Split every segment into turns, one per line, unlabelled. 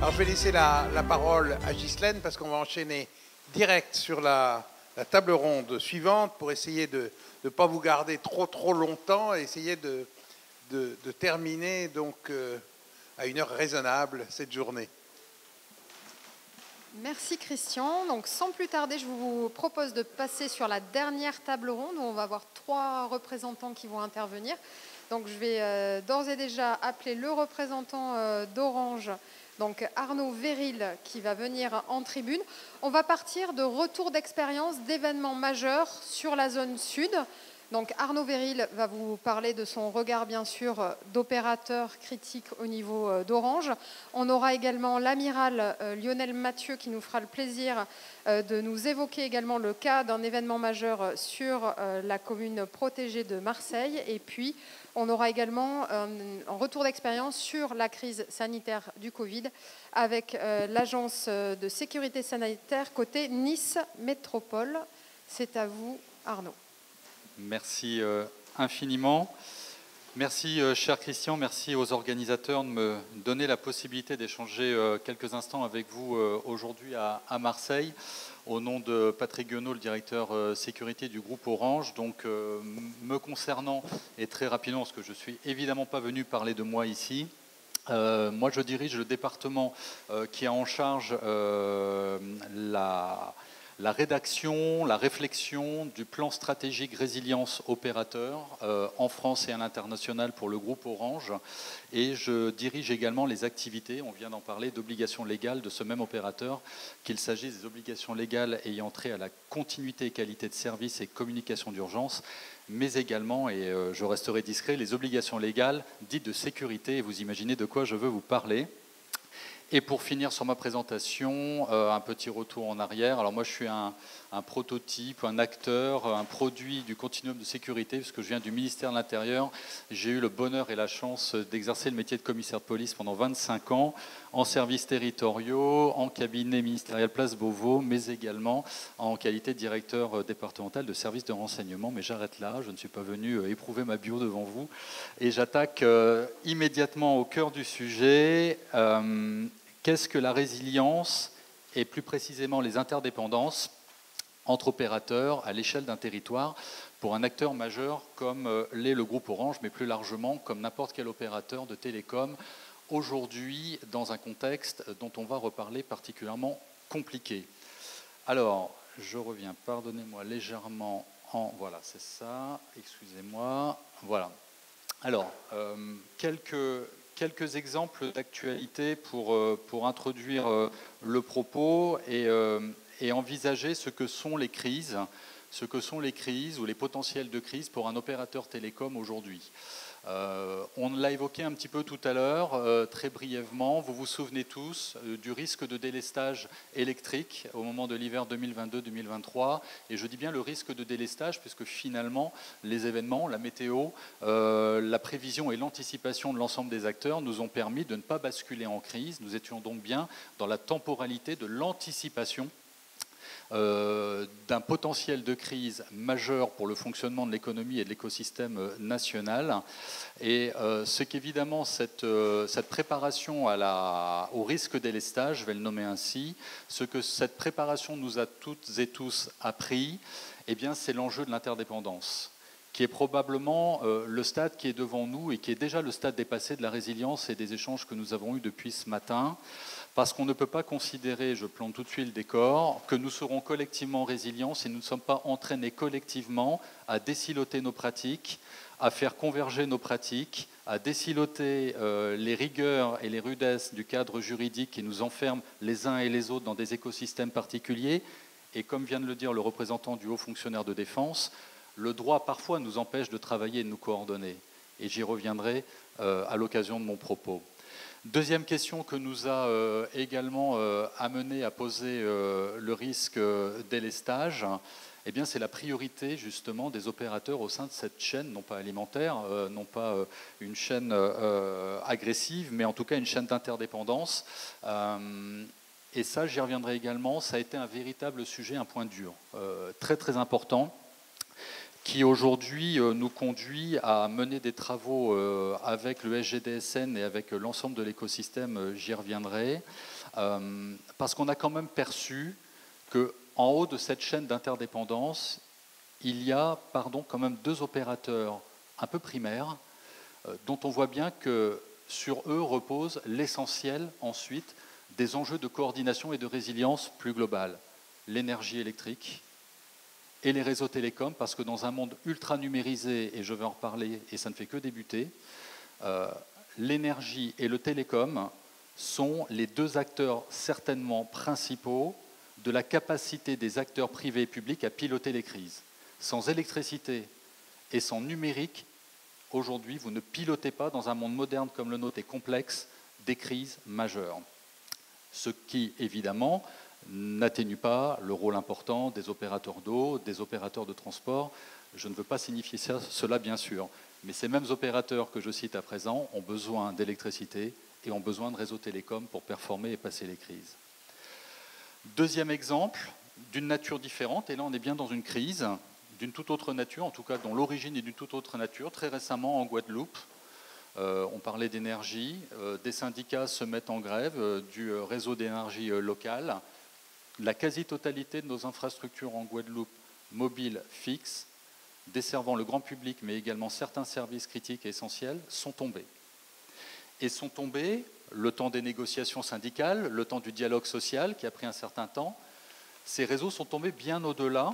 Alors je vais laisser la parole à Ghislaine parce qu'on va enchaîner direct sur la table ronde suivante pour essayer de ne pas vous garder trop longtemps et essayer de terminer donc à une heure raisonnable cette journée.
Merci Christian. Donc sans plus tarder, je vous propose de passer sur la dernière table ronde où on va avoir 3 représentants qui vont intervenir. Donc je vais d'ores et déjà appeler le représentant d'Orange, donc Arnaud Véril, qui va venir en tribune. On va partir de retour d'expérience d'événements majeurs sur la zone sud. Donc Arnaud Véril va vous parler de son regard bien sûr d'opérateur critique au niveau d'Orange. On aura également l'amiral Lionel Mathieu qui nous fera le plaisir de nous évoquer également le cas d'un événement majeur sur la commune protégée de Marseille. Et puis on aura également un retour d'expérience sur la crise sanitaire du Covid avec l'agence de sécurité sanitaire côté Nice Métropole. C'est à vous Arnaud.
Merci infiniment. Merci cher Christian, merci aux organisateurs de me donner la possibilité d'échanger quelques instants avec vous aujourd'hui à Marseille au nom de Patrick Guenot, le directeur sécurité du groupe Orange. Donc me concernant et très rapidement, parce que je ne suis évidemment pas venu parler de moi ici, moi je dirige le département qui a en charge la rédaction, la réflexion du plan stratégique résilience opérateur en France et à l'international pour le groupe Orange. Et je dirige également les activités, on vient d'en parler, d'obligations légales de ce même opérateur, qu'il s'agisse des obligations légales ayant trait à la continuité et qualité de service et communication d'urgence, mais également, et je resterai discret, les obligations légales dites de sécurité. Et vous imaginez de quoi je veux vous parler. Et pour finir sur ma présentation, un petit retour en arrière. Alors moi, je suis un prototype, un acteur, un produit du continuum de sécurité, parce que je viens du ministère de l'Intérieur. J'ai eu le bonheur et la chance d'exercer le métier de commissaire de police pendant 25 ans, en services territoriaux, en cabinet ministériel Place Beauvau, mais également en qualité de directeur départemental de services de renseignement. Mais j'arrête là, je ne suis pas venu éprouver ma bio devant vous. Et j'attaque immédiatement au cœur du sujet. Qu'est-ce que la résilience et plus précisément les interdépendances entre opérateurs à l'échelle d'un territoire pour un acteur majeur comme l'est le groupe Orange, mais plus largement comme n'importe quel opérateur de télécom aujourd'hui dans un contexte dont on va reparler particulièrement compliqué. Alors, je reviens, pardonnez-moi légèrement voilà, c'est ça, excusez-moi, voilà. Alors, quelques exemples d'actualité pour introduire le propos et envisager ce que sont les crises ou les potentiels de crise pour un opérateur télécom aujourd'hui. On l'a évoqué un petit peu tout à l'heure, très brièvement. Vous vous souvenez tous du risque de délestage électrique au moment de l'hiver 2022-2023. Et je dis bien le risque de délestage, puisque finalement, les événements, la météo, la prévision et l'anticipation de l'ensemble des acteurs nous ont permis de ne pas basculer en crise. Nous étions donc bien dans la temporalité de l'anticipation d'un potentiel de crise majeur pour le fonctionnement de l'économie et de l'écosystème national. Et ce qu'évidemment cette préparation au risque délestage, je vais le nommer ainsi, ce que cette préparation nous a toutes et tous appris, eh bien, c'est l'enjeu de l'interdépendance, qui est probablement le stade qui est devant nous et qui est déjà le stade dépassé de la résilience et des échanges que nous avons eus depuis ce matin. Parce qu'on ne peut pas considérer, je plante tout de suite le décor, que nous serons collectivement résilients si nous ne sommes pas entraînés collectivement à désiloter nos pratiques, à faire converger nos pratiques, à désiloter les rigueurs et les rudesses du cadre juridique qui nous enferment les uns et les autres dans des écosystèmes particuliers. Et comme vient de le dire le représentant du haut fonctionnaire de défense, le droit parfois nous empêche de travailler et de nous coordonner. Et j'y reviendrai à l'occasion de mon propos. Deuxième question que nous a également amené à poser le risque délestage, eh bien, c'est la priorité justement des opérateurs au sein de cette chaîne, non pas alimentaire, non pas une chaîne agressive, mais en tout cas une chaîne d'interdépendance. Et ça, j'y reviendrai également, ça a été un véritable sujet, un point dur, très très important, qui aujourd'hui nous conduit à mener des travaux avec le SGDSN et avec l'ensemble de l'écosystème, j'y reviendrai, parce qu'on a quand même perçu qu'en haut de cette chaîne d'interdépendance, il y a quand même deux opérateurs un peu primaires, dont on voit bien que sur eux repose l'essentiel ensuite des enjeux de coordination et de résilience plus globale. L'énergie électrique et les réseaux télécoms, parce que dans un monde ultra numérisé, et je vais en reparler, et ça ne fait que débuter, l'énergie et le télécom sont les deux acteurs certainement principaux de la capacité des acteurs privés et publics à piloter les crises. Sans électricité et sans numérique, aujourd'hui, vous ne pilotez pas, dans un monde moderne comme le nôtre et complexe, des crises majeures. Ce qui, évidemment, n'atténue pas le rôle important des opérateurs d'eau, des opérateurs de transport. Je ne veux pas signifier cela, bien sûr. Mais ces mêmes opérateurs que je cite à présent ont besoin d'électricité et ont besoin de réseaux télécoms pour performer et passer les crises. Deuxième exemple, d'une nature différente, et là on est bien dans une crise d'une toute autre nature, en tout cas dont l'origine est d'une toute autre nature. Très récemment en Guadeloupe, on parlait d'énergie, des syndicats se mettent en grève du réseau d'énergie local. La quasi-totalité de nos infrastructures en Guadeloupe, mobiles, fixes, desservant le grand public, mais également certains services critiques et essentiels, sont tombés. Et sont tombés le temps des négociations syndicales, le temps du dialogue social qui a pris un certain temps. Ces réseaux sont tombés bien au-delà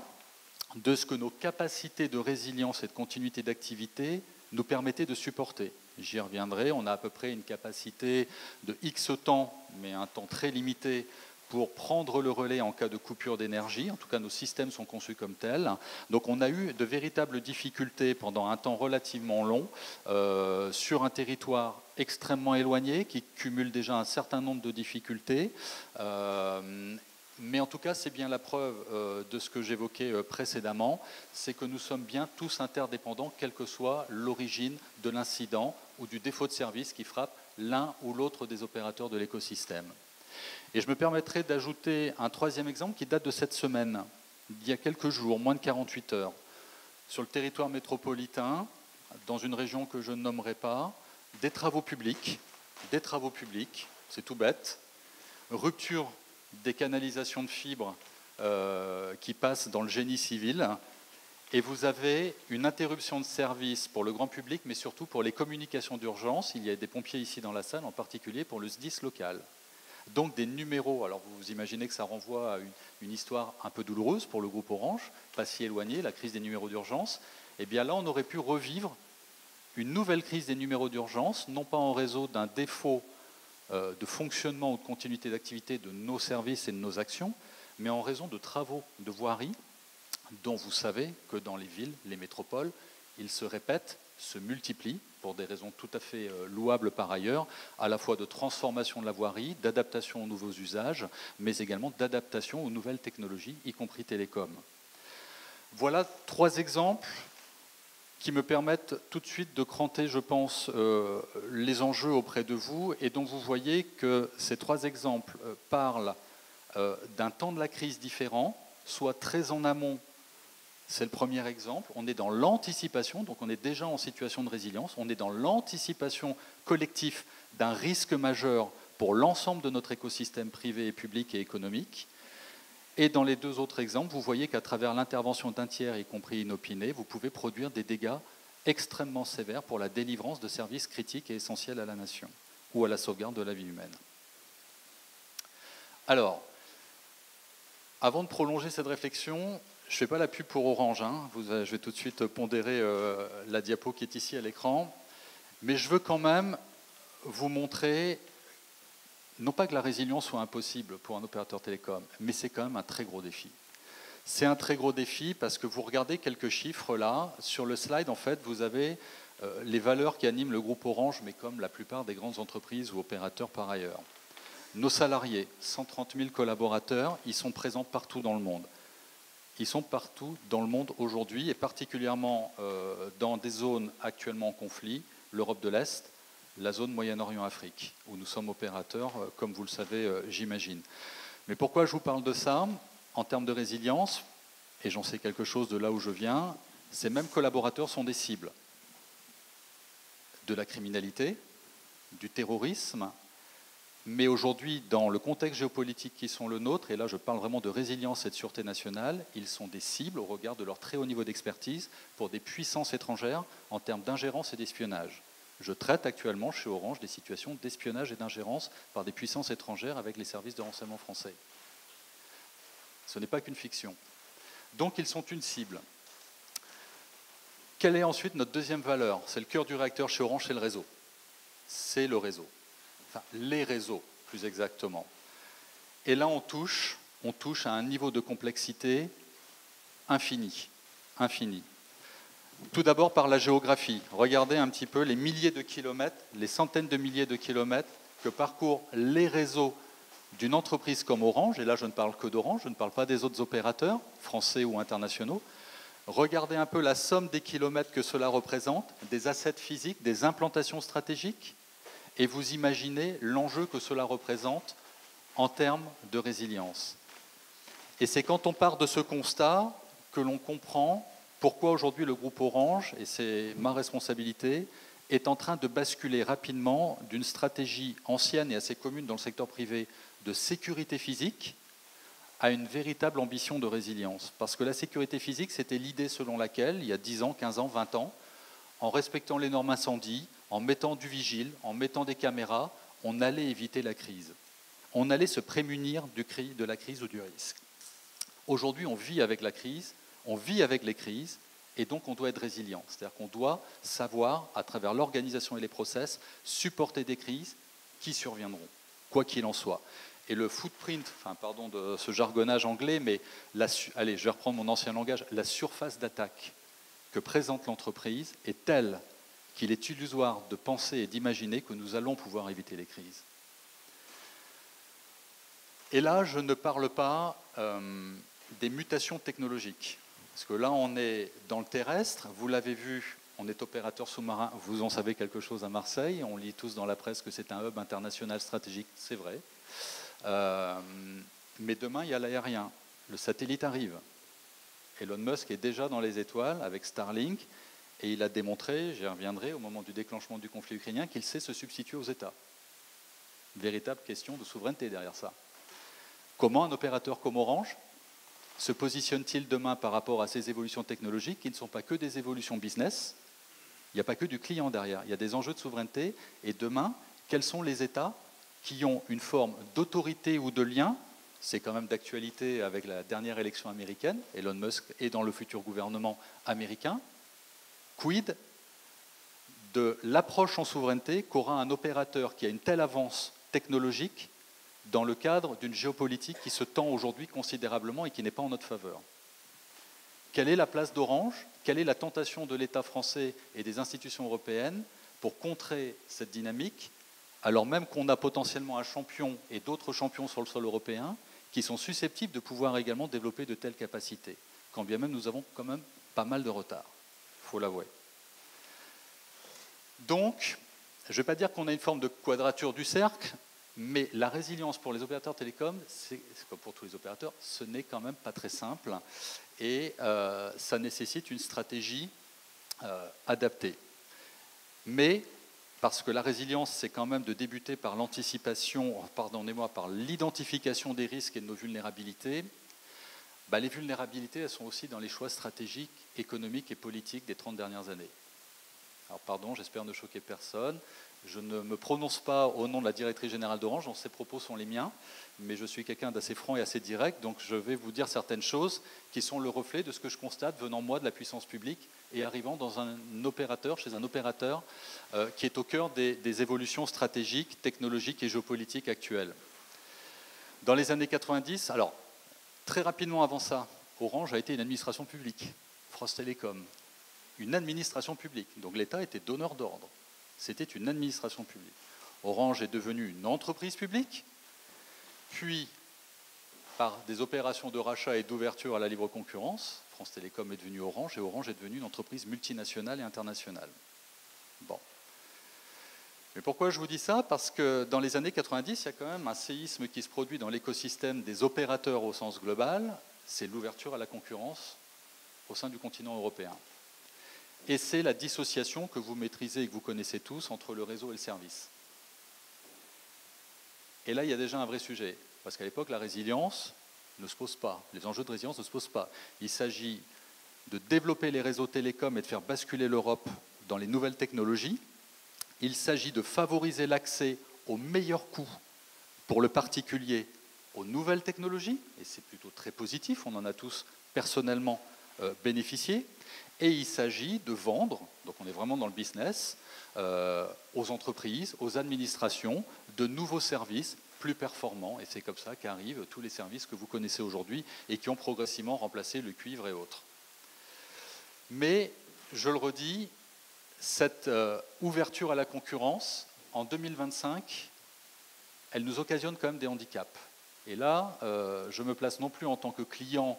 de ce que nos capacités de résilience et de continuité d'activité nous permettaient de supporter. J'y reviendrai, on a à peu près une capacité de X temps, mais un temps très limité, pour prendre le relais en cas de coupure d'énergie. En tout cas, nos systèmes sont conçus comme tels. Donc on a eu de véritables difficultés pendant un temps relativement long sur un territoire extrêmement éloigné qui cumule déjà un certain nombre de difficultés. Mais en tout cas, c'est bien la preuve de ce que j'évoquais précédemment, c'est que nous sommes bien tous interdépendants, quelle que soit l'origine de l'incident ou du défaut de service qui frappe l'un ou l'autre des opérateurs de l'écosystème. Et je me permettrai d'ajouter un troisième exemple qui date de cette semaine, d'il y a quelques jours, moins de 48 heures. Sur le territoire métropolitain, dans une région que je ne nommerai pas, des travaux publics, c'est tout bête, rupture des canalisations de fibres qui passent dans le génie civil, et vous avez une interruption de service pour le grand public, mais surtout pour les communications d'urgence. Il y a des pompiers ici dans la salle, en particulier pour le SDIS local. Donc des numéros, alors vous imaginez que ça renvoie à une histoire un peu douloureuse pour le groupe Orange, pas si éloignée, la crise des numéros d'urgence. Et bien là, on aurait pu revivre une nouvelle crise des numéros d'urgence, non pas en raison d'un défaut de fonctionnement ou de continuité d'activité de nos services et de nos actions, mais en raison de travaux de voirie dont vous savez que dans les villes, les métropoles, ils se répètent, se multiplient pour des raisons tout à fait louables par ailleurs, à la fois de transformation de la voirie, d'adaptation aux nouveaux usages, mais également d'adaptation aux nouvelles technologies, y compris télécom. Voilà 3 exemples qui me permettent tout de suite de cranter, je pense, les enjeux auprès de vous, et dont vous voyez que ces 3 exemples parlent d'un temps de la crise différent, soit très en amont. C'est le premier exemple. On est dans l'anticipation, donc on est déjà en situation de résilience. On est dans l'anticipation collective d'un risque majeur pour l'ensemble de notre écosystème privé et public et économique. Et dans les 2 autres exemples, vous voyez qu'à travers l'intervention d'un tiers, y compris inopiné, vous pouvez produire des dégâts extrêmement sévères pour la délivrance de services critiques et essentiels à la nation ou à la sauvegarde de la vie humaine. Alors, avant de prolonger cette réflexion, je ne fais pas la pub pour Orange, hein. Je vais tout de suite pondérer la diapo qui est ici à l'écran, mais je veux quand même vous montrer, non pas que la résilience soit impossible pour un opérateur télécom, mais c'est quand même un très gros défi. C'est un très gros défi parce que vous regardez quelques chiffres là, sur le slide en fait vous avez les valeurs qui animent le groupe Orange, mais comme la plupart des grandes entreprises ou opérateurs par ailleurs. Nos salariés, 130 000 collaborateurs, ils sont présents partout dans le monde. Ils sont partout dans le monde aujourd'hui, et particulièrement dans des zones actuellement en conflit, l'Europe de l'Est, la zone Moyen-Orient-Afrique, où nous sommes opérateurs, comme vous le savez, j'imagine. Mais pourquoi je vous parle de ça? En termes de résilience, et j'en sais quelque chose de là où je viens, ces mêmes collaborateurs sont des cibles de la criminalité, du terrorisme, Mais aujourd'hui, dans le contexte géopolitique qui sont le nôtre, et là je parle vraiment de résilience et de sûreté nationale, ils sont des cibles au regard de leur très haut niveau d'expertise pour des puissances étrangères en termes d'ingérence et d'espionnage. Je traite actuellement chez Orange des situations d'espionnage et d'ingérence par des puissances étrangères avec les services de renseignement français. Ce n'est pas qu'une fiction. Donc ils sont une cible. Quelle est ensuite notre deuxième valeur? C'est le cœur du réacteur chez Orange, c'est le réseau. C'est le réseau. Enfin, les réseaux, plus exactement. Et là, on touche à un niveau de complexité infini. Infini. Tout d'abord par la géographie. Regardez un petit peu les milliers de kilomètres, les centaines de milliers de kilomètres que parcourent les réseaux d'une entreprise comme Orange, et là je ne parle que d'Orange, je ne parle pas des autres opérateurs, français ou internationaux. Regardez un peu la somme des kilomètres que cela représente, des assets physiques, des implantations stratégiques, et vous imaginez l'enjeu que cela représente en termes de résilience. Et c'est quand on part de ce constat que l'on comprend pourquoi aujourd'hui le groupe Orange, et c'est ma responsabilité, est en train de basculer rapidement d'une stratégie ancienne et assez commune dans le secteur privé de sécurité physique à une véritable ambition de résilience. Parce que la sécurité physique, c'était l'idée selon laquelle, il y a 10 ans, 15 ans, 20 ans, en respectant les normes incendies, en mettant du vigile, en mettant des caméras, on allait éviter la crise. On allait se prémunir de la crise ou du risque. Aujourd'hui, on vit avec la crise, on vit avec les crises, et donc on doit être résilient. C'est-à-dire qu'on doit savoir, à travers l'organisation et les process, supporter des crises qui surviendront, quoi qu'il en soit. Et le footprint, pardon de ce jargonnage anglais, mais allez, je vais reprendre mon ancien langage, la surface d'attaque que présente l'entreprise est telle qu'il est illusoire de penser et d'imaginer que nous allons pouvoir éviter les crises. Et là, je ne parle pas des mutations technologiques. Parce que là, on est dans le terrestre, vous l'avez vu, on est opérateur sous-marin, vous en savez quelque chose à Marseille, on lit tous dans la presse que c'est un hub international stratégique, c'est vrai. Mais demain, il y a l'aérien, le satellite arrive. Elon Musk est déjà dans les étoiles avec Starlink, et il a démontré, j'y reviendrai, au moment du déclenchement du conflit ukrainien, qu'il sait se substituer aux États. Véritable question de souveraineté derrière ça. Comment un opérateur comme Orange se positionne-t-il demain par rapport à ces évolutions technologiques qui ne sont pas que des évolutions business? Il n'y a pas que du client derrière, il y a des enjeux de souveraineté. Et demain, quels sont les États qui ont une forme d'autorité ou de lien? C'est quand même d'actualité avec la dernière élection américaine. Elon Musk est dans le futur gouvernement américain. Quid de l'approche en souveraineté qu'aura un opérateur qui a une telle avance technologique dans le cadre d'une géopolitique qui se tend aujourd'hui considérablement et qui n'est pas en notre faveur? Quelle est la place d'Orange? Quelle est la tentation de l'État français et des institutions européennes pour contrer cette dynamique, alors même qu'on a potentiellement un champion et d'autres champions sur le sol européen qui sont susceptibles de pouvoir également développer de telles capacités, quand bien même nous avons quand même pas mal de retard, il faut l'avouer. Donc, je ne vais pas dire qu'on a une forme de quadrature du cercle, mais la résilience pour les opérateurs télécoms, c'est comme pour tous les opérateurs, ce n'est quand même pas très simple et ça nécessite une stratégie adaptée. Mais parce que la résilience, c'est quand même de débuter par l'anticipation, pardonnez-moi, par l'identification des risques et de nos vulnérabilités. Les vulnérabilités, elles sont aussi dans les choix stratégiques, économiques et politiques des 30 dernières années. Alors pardon, j'espère ne choquer personne. Je ne me prononce pas au nom de la directrice générale d'Orange, dont ces propos sont les miens, mais je suis quelqu'un d'assez franc et assez direct, donc je vais vous dire certaines choses qui sont le reflet de ce que je constate venant moi de la puissance publique et arrivant dans un opérateur, chez un opérateur qui est au cœur des évolutions stratégiques, technologiques et géopolitiques actuelles. Dans les années 90, alors très rapidement avant ça, Orange a été une administration publique, France Télécom, une administration publique, donc l'État était donneur d'ordre. C'était une administration publique. Orange est devenue une entreprise publique, puis par des opérations de rachat et d'ouverture à la libre concurrence, France Télécom est devenue Orange et Orange est devenue une entreprise multinationale et internationale. Bon. Mais pourquoi je vous dis ça? Parce que dans les années 90, il y a quand même un séisme qui se produit dans l'écosystème des opérateurs au sens global, c'est l'ouverture à la concurrence au sein du continent européen. Et c'est la dissociation que vous maîtrisez et que vous connaissez tous entre le réseau et le service. Et là, il y a déjà un vrai sujet, parce qu'à l'époque, la résilience ne se pose pas, les enjeux de résilience ne se posent pas. Il s'agit de développer les réseaux télécoms et de faire basculer l'Europe dans les nouvelles technologies. Il s'agit de favoriser l'accès au meilleur coût pour le particulier aux nouvelles technologies, et c'est plutôt très positif, on en a tous personnellement bénéficié. Et il s'agit de vendre, donc on est vraiment dans le business, aux entreprises, aux administrations, de nouveaux services plus performants. Et c'est comme ça qu'arrivent tous les services que vous connaissez aujourd'hui et qui ont progressivement remplacé le cuivre et autres. Mais, je le redis, cette ouverture à la concurrence, en 2025, elle nous occasionne quand même des handicaps. Et là, je me place non plus en tant que client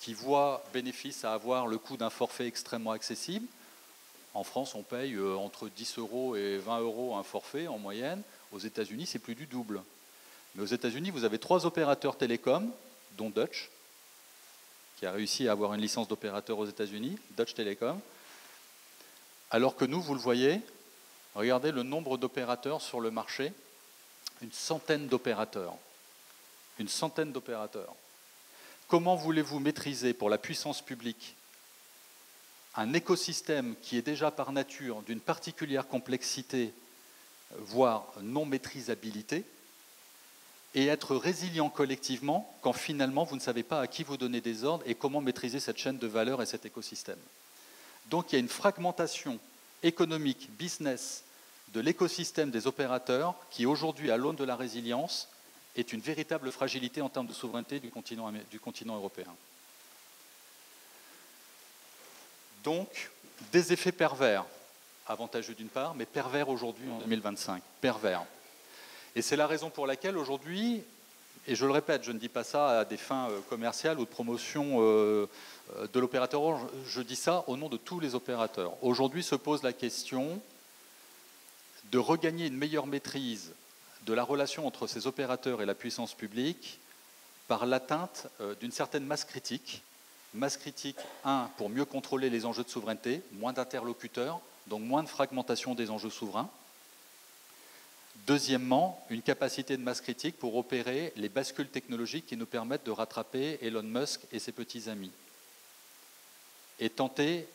qui voit bénéfice à avoir le coût d'un forfait extrêmement accessible. En France, on paye entre 10 € et 20 € un forfait en moyenne. Aux États-Unis, c'est plus du double. Mais aux États-Unis, vous avez 3 opérateurs télécoms, dont Dutch, qui a réussi à avoir une licence d'opérateur aux États-Unis, Dutch Telecom. Alors que nous, vous le voyez, regardez le nombre d'opérateurs sur le marché, une centaine d'opérateurs. Une centaine d'opérateurs. Comment voulez-vous maîtriser pour la puissance publique un écosystème qui est déjà par nature d'une particulière complexité, voire non-maîtrisabilité, et être résilient collectivement quand finalement vous ne savez pas à qui vous donner des ordres et comment maîtriser cette chaîne de valeur et cet écosystème. Donc il y a une fragmentation économique, business, de l'écosystème des opérateurs qui aujourd'hui, à l'aune de la résilience, est une véritable fragilité en termes de souveraineté du continent européen. Donc, des effets pervers, avantageux d'une part, mais pervers aujourd'hui en 2025, pervers. Et c'est la raison pour laquelle aujourd'hui, et je le répète, je ne dis pas ça à des fins commerciales ou de promotion de l'opérateur Orange, je dis ça au nom de tous les opérateurs. Aujourd'hui se pose la question de regagner une meilleure maîtrise de la relation entre ces opérateurs et la puissance publique par l'atteinte d'une certaine masse critique. Masse critique, pour mieux contrôler les enjeux de souveraineté, moins d'interlocuteurs, donc moins de fragmentation des enjeux souverains. Deuxièmement, une capacité de masse critique pour opérer les bascules technologiques qui nous permettent de rattraper Elon Musk et ses petits amis. Et tenter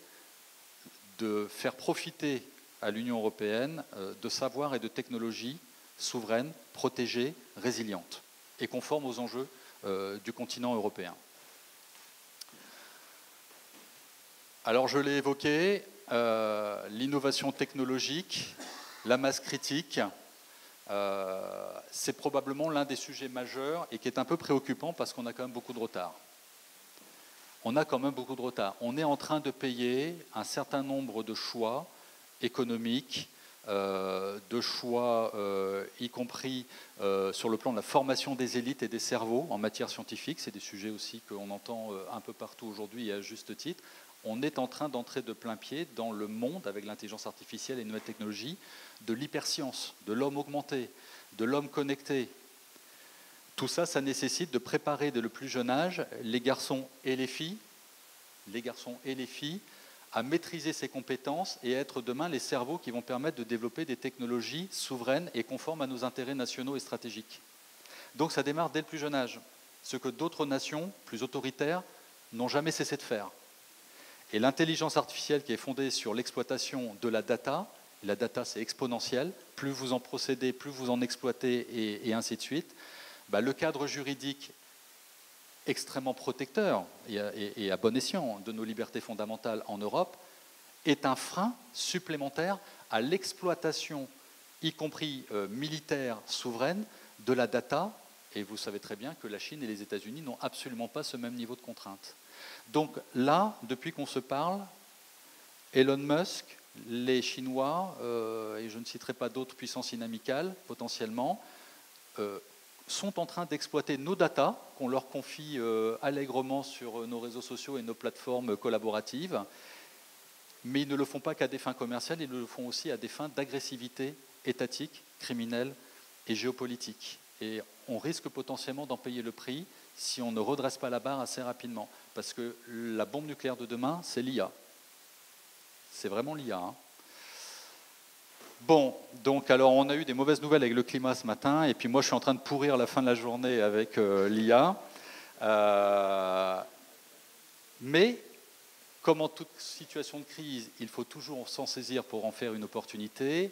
de faire profiter à l'Union européenne de savoirs et de technologies souveraines, protégées, résilientes et conformes aux enjeux du continent européen. Alors je l'ai évoqué, l'innovation technologique, la masse critique, c'est probablement l'un des sujets majeurs et qui est un peu préoccupant parce qu'on a quand même beaucoup de retard. On a quand même beaucoup de retard. On est en train de payer un certain nombre de choix économiques, de choix, y compris sur le plan de la formation des élites et des cerveaux en matière scientifique. C'est des sujets aussi qu'on entend un peu partout aujourd'hui et à juste titre. On est en train d'entrer de plein pied dans le monde, avec l'intelligence artificielle et les nouvelles technologies, de l'hyperscience, de l'homme augmenté, de l'homme connecté. Tout ça, ça nécessite de préparer dès le plus jeune âge les garçons et les filles à maîtriser ces compétences et à être demain les cerveaux qui vont permettre de développer des technologies souveraines et conformes à nos intérêts nationaux et stratégiques. Donc ça démarre dès le plus jeune âge, ce que d'autres nations plus autoritaires n'ont jamais cessé de faire. Et l'intelligence artificielle qui est fondée sur l'exploitation de la data c'est exponentiel, plus vous en procédez, plus vous en exploitez et ainsi de suite, le cadre juridique extrêmement protecteur et à bon escient de nos libertés fondamentales en Europe est un frein supplémentaire à l'exploitation, y compris militaire souveraine, de la data. Et vous savez très bien que la Chine et les États-Unis n'ont absolument pas ce même niveau de contrainte. Donc là, depuis qu'on se parle, Elon Musk, les Chinois, et je ne citerai pas d'autres puissances inamicales potentiellement, sont en train d'exploiter nos datas qu'on leur confie allègrement sur nos réseaux sociaux et nos plateformes collaboratives, mais ils ne le font pas qu'à des fins commerciales, ils le font aussi à des fins d'agressivité étatique, criminelle et géopolitique. Et on risque potentiellement d'en payer le prix si on ne redresse pas la barre assez rapidement. Parce que la bombe nucléaire de demain, c'est l'IA. C'est vraiment l'IA. Bon, donc alors on a eu des mauvaises nouvelles avec le climat ce matin, et puis moi je suis en train de pourrir la fin de la journée avec l'IA. Mais, comme en toute situation de crise, il faut toujours s'en saisir pour en faire une opportunité.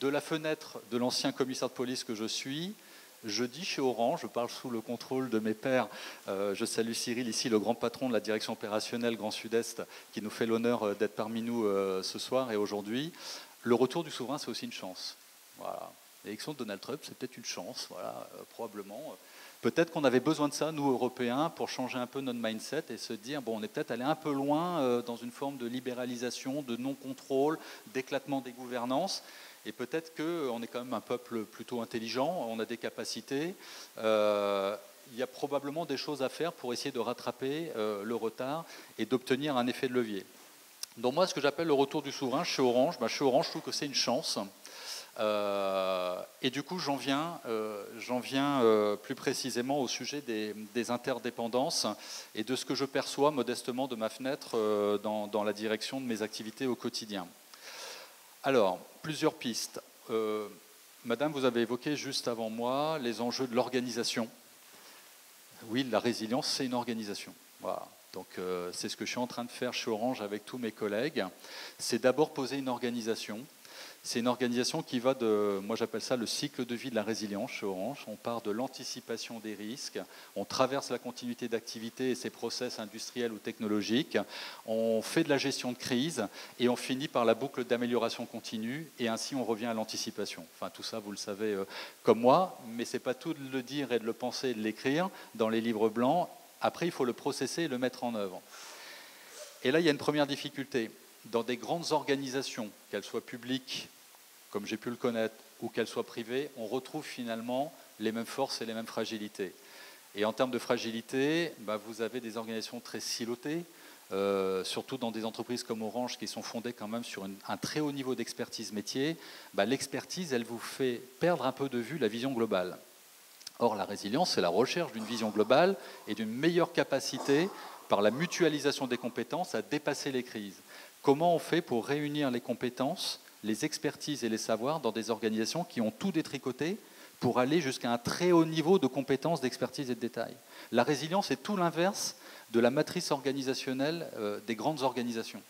De la fenêtre de l'ancien commissaire de police que je suis, je dis chez Orange, je parle sous le contrôle de mes pairs, je salue Cyril ici, le grand patron de la direction opérationnelle Grand Sud-Est, qui nous fait l'honneur d'être parmi nous ce soir et aujourd'hui. Le retour du souverain, c'est aussi une chance. Voilà. L'élection de Donald Trump, c'est peut-être une chance, voilà, probablement. Peut-être qu'on avait besoin de ça, nous, Européens, pour changer un peu notre mindset et se dire, bon, on est peut-être allé un peu loin dans une forme de libéralisation, de non-contrôle, d'éclatement des gouvernances. Et peut-être qu'on est quand même un peuple plutôt intelligent, on a des capacités. Il y a probablement des choses à faire pour essayer de rattraper le retard et d'obtenir un effet de levier. Donc moi, ce que j'appelle le retour du souverain chez Orange, chez Orange, je trouve que c'est une chance. Et du coup, j'en viens plus précisément au sujet des interdépendances et de ce que je perçois modestement de ma fenêtre dans la direction de mes activités au quotidien. Alors, plusieurs pistes. Madame, vous avez évoqué juste avant moi les enjeux de l'organisation. Oui, la résilience, c'est une organisation. Voilà. Donc, c'est ce que je suis en train de faire chez Orange avec tous mes collègues. C'est d'abord poser une organisation. C'est une organisation qui va de, moi j'appelle ça le cycle de vie de la résilience chez Orange. On part de l'anticipation des risques, on traverse la continuité d'activité et ses process industriels ou technologiques, on fait de la gestion de crise et on finit par la boucle d'amélioration continue et ainsi on revient à l'anticipation. Enfin tout ça vous le savez comme moi, mais c'est pas tout de le dire et de le penser et de l'écrire dans les livres blancs. Après il faut le processer et le mettre en œuvre. Et là il y a une première difficulté. Dans des grandes organisations, qu'elles soient publiques, comme j'ai pu le connaître, ou qu'elles soient privées, on retrouve finalement les mêmes forces et les mêmes fragilités. Et en termes de fragilité, vous avez des organisations très silotées, surtout dans des entreprises comme Orange qui sont fondées quand même sur un très haut niveau d'expertise métier. L'expertise, elle vous fait perdre un peu de vue la vision globale. Or, la résilience, c'est la recherche d'une vision globale et d'une meilleure capacité, par la mutualisation des compétences, à dépasser les crises. Comment on fait pour réunir les compétences, les expertises et les savoirs dans des organisations qui ont tout détricoté pour aller jusqu'à un très haut niveau de compétences, d'expertise et de détail? La résilience est tout l'inverse de la matrice organisationnelle des grandes organisations.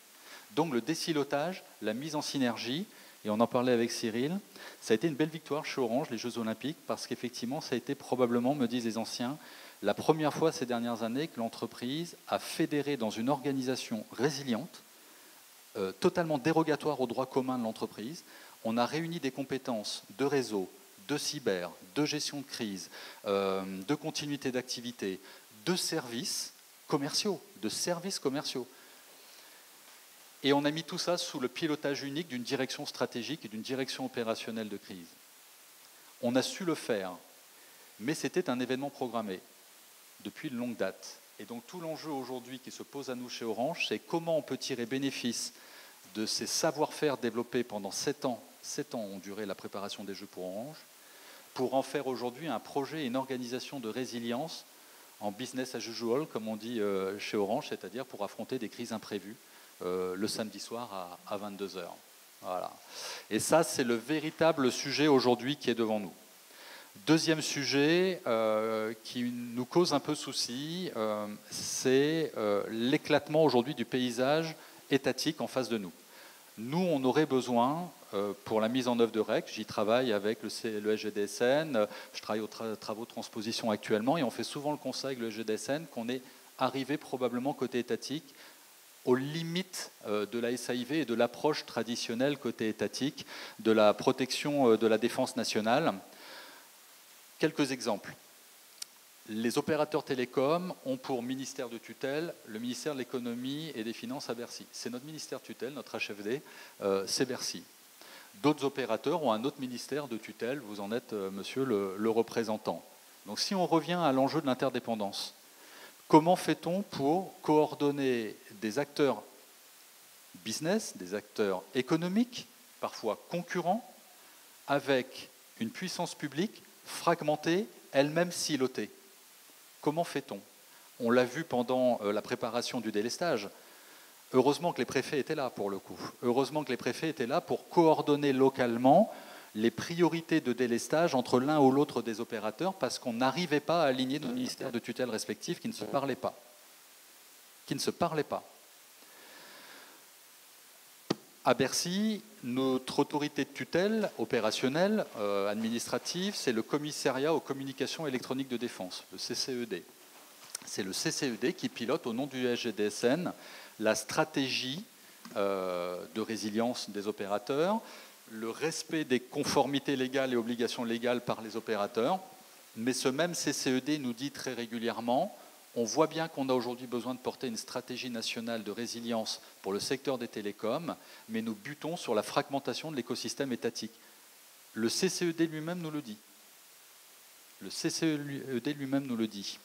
Donc le désilotage, la mise en synergie, et on en parlait avec Cyril, ça a été une belle victoire chez Orange, les Jeux Olympiques, parce qu'effectivement, ça a été probablement, me disent les anciens, la première fois ces dernières années que l'entreprise a fédéré dans une organisation résiliente, totalement dérogatoire au droit commun de l'entreprise. On a réuni des compétences de réseau, de cyber, de gestion de crise, de continuité d'activité, de services commerciaux, Et on a mis tout ça sous le pilotage unique d'une direction stratégique et d'une direction opérationnelle de crise. On a su le faire, mais c'était un événement programmé depuis une longue date. Et donc tout l'enjeu aujourd'hui qui se pose à nous chez Orange, c'est comment on peut tirer bénéfice de ces savoir-faire développés pendant 7 ans. 7 ans ont duré la préparation des Jeux pour Orange, pour en faire aujourd'hui un projet et une organisation de résilience en business as usual, comme on dit chez Orange, c'est-à-dire pour affronter des crises imprévues le samedi soir à 22h. Voilà. Et ça, c'est le véritable sujet aujourd'hui qui est devant nous. Deuxième sujet qui nous cause un peu souci, c'est l'éclatement aujourd'hui du paysage étatique en face de nous. Nous, on aurait besoin, pour la mise en œuvre de règles, j'y travaille avec le SGDSN, je travaille aux travaux de transposition actuellement, et on fait souvent le constat avec le SGDSN qu'on est arrivé probablement côté étatique aux limites de la SAIV et de l'approche traditionnelle côté étatique de la protection de la défense nationale. Quelques exemples. Les opérateurs télécoms ont pour ministère de tutelle le ministère de l'économie et des finances à Bercy. C'est notre ministère de tutelle, notre HFD, c'est Bercy. D'autres opérateurs ont un autre ministère de tutelle, vous en êtes, monsieur, le représentant. Donc si on revient à l'enjeu de l'interdépendance, comment fait-on pour coordonner des acteurs business, des acteurs économiques, parfois concurrents, avec une puissance publique fragmentée, elle-même silotée? Comment fait-on? On l'a vu pendant la préparation du délestage. Heureusement que les préfets étaient là pour le coup. Heureusement que les préfets étaient là pour coordonner localement les priorités de délestage entre l'un ou l'autre des opérateurs parce qu'on n'arrivait pas à aligner nos ministères de tutelle respectifs qui ne se parlaient pas. À Bercy, notre autorité de tutelle opérationnelle, administrative, c'est le commissariat aux communications électroniques de défense, le CCED. C'est le CCED qui pilote au nom du SGDSN la stratégie de résilience des opérateurs, le respect des conformités légales et obligations légales par les opérateurs. Mais ce même CCED nous dit très régulièrement, on voit bien qu'on a aujourd'hui besoin de porter une stratégie nationale de résilience pour le secteur des télécoms, mais nous butons sur la fragmentation de l'écosystème étatique. Le CCED lui-même nous le dit. Le CCED lui-même nous le dit.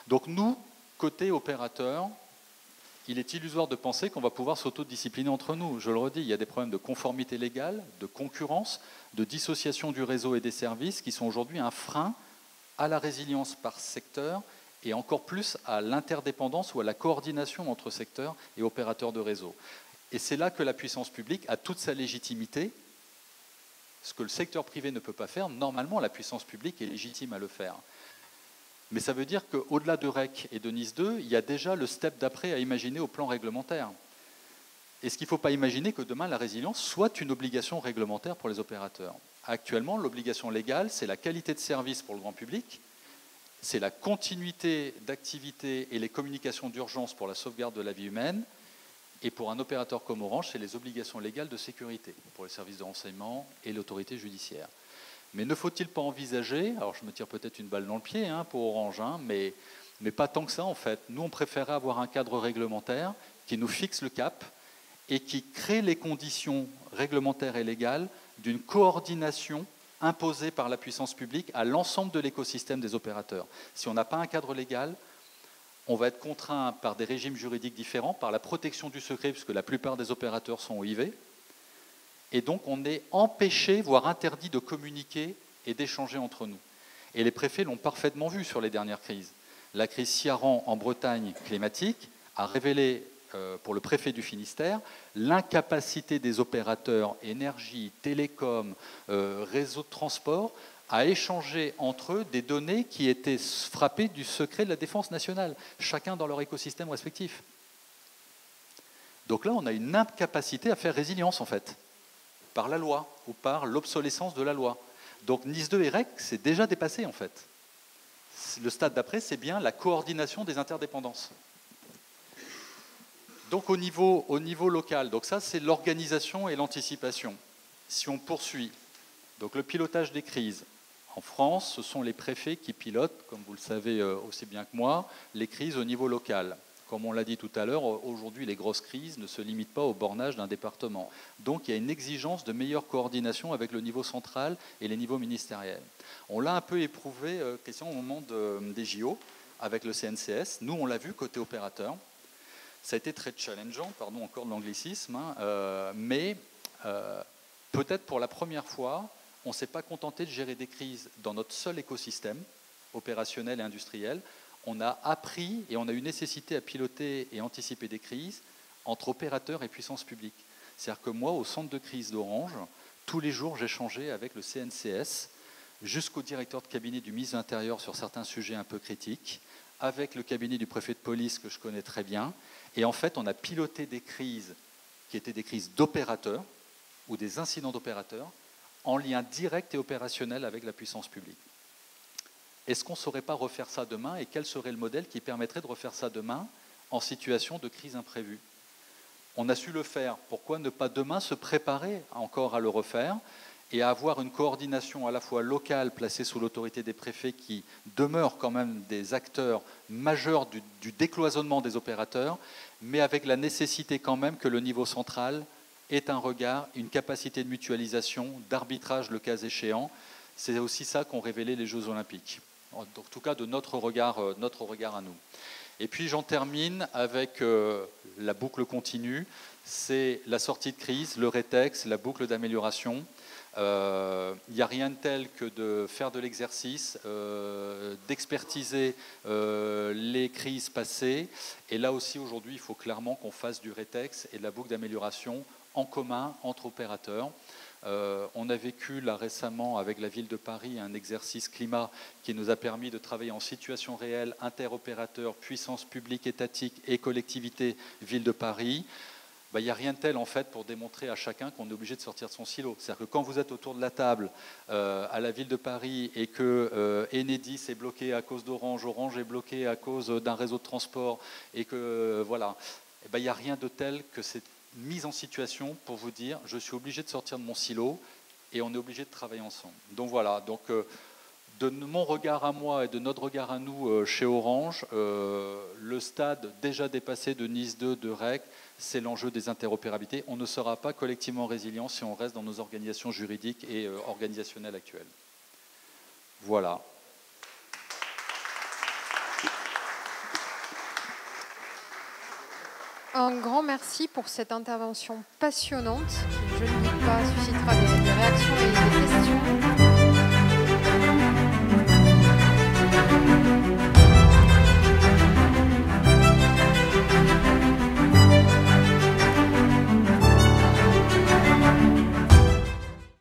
Donc nous, côté opérateur, il est illusoire de penser qu'on va pouvoir s'autodiscipliner entre nous. Je le redis, il y a des problèmes de conformité légale, de concurrence, de dissociation du réseau et des services qui sont aujourd'hui un frein à la résilience par secteur et encore plus à l'interdépendance ou à la coordination entre secteurs et opérateurs de réseau. Et c'est là que la puissance publique a toute sa légitimité. Ce que le secteur privé ne peut pas faire, normalement la puissance publique est légitime à le faire. Mais ça veut dire qu'au-delà de REC et de Nice 2, il y a déjà le step d'après à imaginer au plan réglementaire. Est-ce qu'il ne faut pas imaginer que demain la résilience soit une obligation réglementaire pour les opérateurs? Actuellement, l'obligation légale, c'est la qualité de service pour le grand public, c'est la continuité d'activité et les communications d'urgence pour la sauvegarde de la vie humaine, et pour un opérateur comme Orange, c'est les obligations légales de sécurité pour les services de renseignement et l'autorité judiciaire. Mais ne faut-il pas envisager, alors je me tire peut-être une balle dans le pied pour Orange, mais pas tant que ça en fait. Nous, on préférait avoir un cadre réglementaire qui nous fixe le cap et qui crée les conditions réglementaires et légales d'une coordination imposée par la puissance publique à l'ensemble de l'écosystème des opérateurs. Si on n'a pas un cadre légal, on va être contraint par des régimes juridiques différents, par la protection du secret, puisque la plupart des opérateurs sont OIV, et donc on est empêché, voire interdit de communiquer et d'échanger entre nous. Et les préfets l'ont parfaitement vu sur les dernières crises. La crise Ciaran en Bretagne climatique a révélé pour le préfet du Finistère l'incapacité des opérateurs énergie, télécom, réseau de transport à échanger entre eux des données qui étaient frappées du secret de la défense nationale, chacun dans leur écosystème respectif. Donc là, on a une incapacité à faire résilience en fait, par la loi ou par l'obsolescence de la loi. Donc Nice 2 et REC, c'est déjà dépassé en fait. Le stade d'après, c'est bien la coordination des interdépendances. Donc au niveau local, donc ça c'est l'organisation et l'anticipation. Si on poursuit, donc le pilotage des crises. En France, ce sont les préfets qui pilotent, comme vous le savez aussi bien que moi, les crises au niveau local. Comme on l'a dit tout à l'heure, aujourd'hui, les grosses crises ne se limitent pas au bornage d'un département. Donc, il y a une exigence de meilleure coordination avec le niveau central et les niveaux ministériels. On l'a un peu éprouvé, Christian, au moment des JO, avec le CNCS. Nous, on l'a vu côté opérateur. Ça a été très challengeant, pardon encore de l'anglicisme, mais peut-être pour la première fois, on ne s'est pas contenté de gérer des crises dans notre seul écosystème opérationnel et industriel. On a appris et on a eu nécessité à piloter et anticiper des crises entre opérateurs et puissance publique. C'est-à-dire que moi, au centre de crise d'Orange, tous les jours, j'échangeais avec le CNCS jusqu'au directeur de cabinet du ministre de l'Intérieur sur certains sujets un peu critiques, avec le cabinet du préfet de police que je connais très bien. Et en fait, on a piloté des crises qui étaient des crises d'opérateurs ou des incidents d'opérateurs en lien direct et opérationnel avec la puissance publique. Est-ce qu'on ne saurait pas refaire ça demain et quel serait le modèle qui permettrait de refaire ça demain en situation de crise imprévue? On a su le faire, pourquoi ne pas demain se préparer encore à le refaire et à avoir une coordination à la fois locale placée sous l'autorité des préfets qui demeurent quand même des acteurs majeurs du décloisonnement des opérateurs, mais avec la nécessité quand même que le niveau central ait un regard, une capacité de mutualisation, d'arbitrage le cas échéant. C'est aussi ça qu'ont révélé les Jeux Olympiques. En tout cas, de notre regard à nous. Et puis j'en termine avec la boucle continue, c'est la sortie de crise, le rétex, la boucle d'amélioration. Il n'y a rien de tel que de faire de l'exercice, d'expertiser les crises passées. Et là aussi, aujourd'hui, il faut clairement qu'on fasse du rétex et de la boucle d'amélioration en commun entre opérateurs. On a vécu là récemment avec la ville de Paris un exercice climat qui nous a permis de travailler en situation réelle, interopérateurs, puissance publique, étatique et collectivité ville de Paris. Il n'y a rien de tel en fait pour démontrer à chacun qu'on est obligé de sortir de son silo. C'est-à-dire que quand vous êtes autour de la table à la ville de Paris et que Enedis est bloqué à cause d'Orange, Orange est bloqué à cause d'un réseau de transport et que voilà, il n'y a rien de tel que cette mise en situation pour vous dire je suis obligé de sortir de mon silo et on est obligé de travailler ensemble. Donc voilà, donc de mon regard à moi et de notre regard à nous chez Orange, le stade déjà dépassé de Nice 2 de REC, c'est l'enjeu des interopérabilités. On ne sera pas collectivement résilient si on reste dans nos organisations juridiques et organisationnelles actuelles. Voilà.
Un grand merci pour cette intervention passionnante qui, je ne doute pas, suscitera des réactions